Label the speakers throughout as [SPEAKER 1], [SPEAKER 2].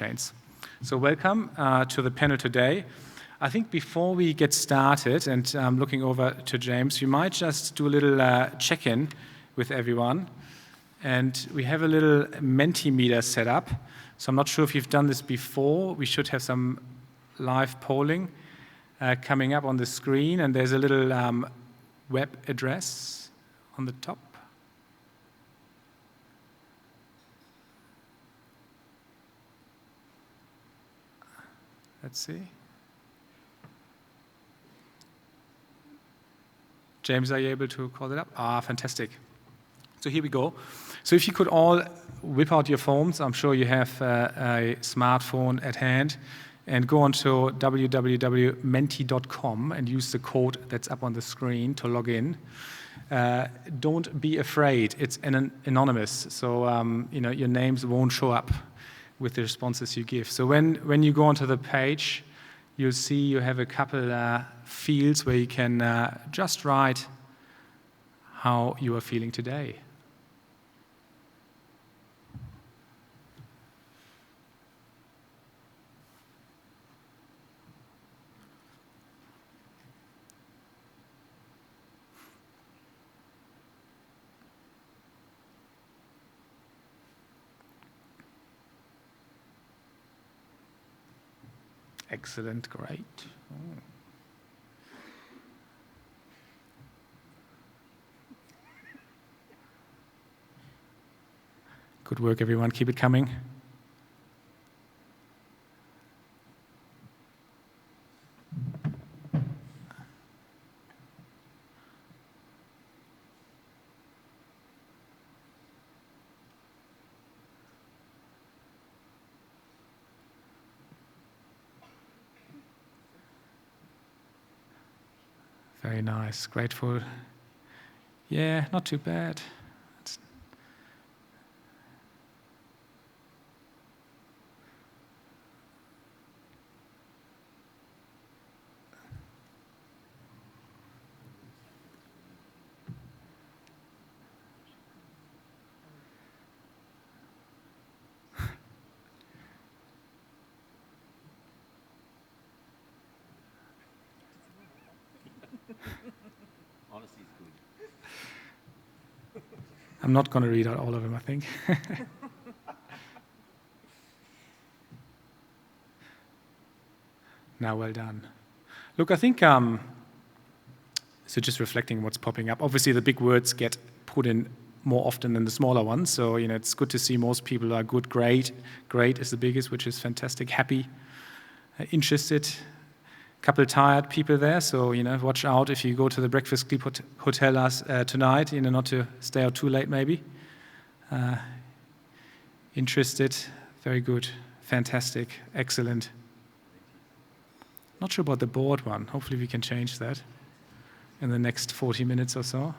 [SPEAKER 1] chains. So welcome to the panel today. I think before we get started, and I'm looking over to James, we might just do a little check-in with everyone. And we have a little Mentimeter set up. So I'm not sure if you've done this before. We should have some live polling coming up on the screen. And there's a little web address on the top. Let's see. James, are you able to call it up? Ah, fantastic. So here we go. So if you could all whip out your phones, I'm sure you have a smartphone at hand, and go on to www.menti.com and use the code that's up on the screen to log in. Don't be afraid. It's anonymous, so your names won't show up with the responses you give. So when you go onto the page, you'll see you have a couple fields where you can just write how you are feeling today. Excellent, great. Good work, everyone. Keep it coming. Very nice, grateful. Yeah, not too bad.
[SPEAKER 2] Honesty is good.
[SPEAKER 1] I'm not going to read out all of them, I think. Now, well done. Look, I think, so just reflecting what's popping up. Obviously, the big words get put in more often than the smaller ones. So, it's good to see most people are good, great. Great is the biggest, which is fantastic. Happy, interested. Couple tired people there, so watch out if you go to the Breakfast Club Hotel tonight, not to stay out too late maybe. Interested, very good, fantastic, excellent. Not sure about the bored one. Hopefully we can change that in the next 40 minutes or so.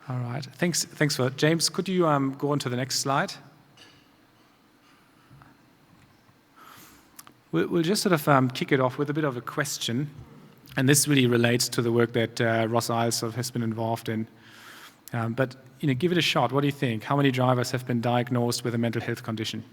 [SPEAKER 1] All right, thanks for James. Could you go on to the next slide? We'll just sort of kick it off with a bit of a question, and this really relates to the work that Ross Isles has been involved in. But give it a shot. What do you think? How many drivers have been diagnosed with a mental health condition?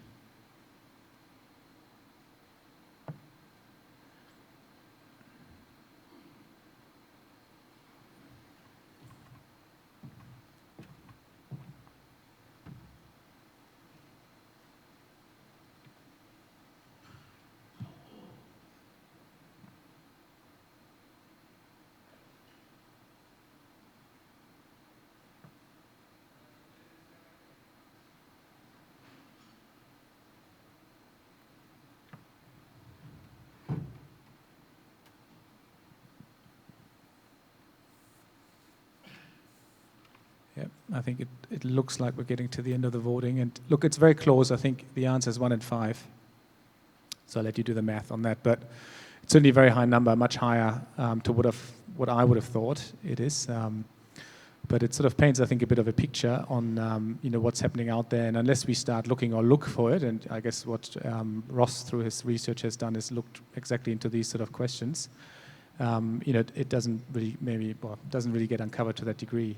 [SPEAKER 1] Yep, I think it looks like we're getting to the end of the voting. And look, it's very close. I think the answer is 1 in 5. So I'll let you do the math on that. But it's certainly a very high number, much higher to what I would have thought it is. But it sort of paints, I think, a bit of a picture on what's happening out there. And unless we start looking or look for it, and I guess what Ross, through his research, has done is looked exactly into these sort of questions. It doesn't really get uncovered to that degree.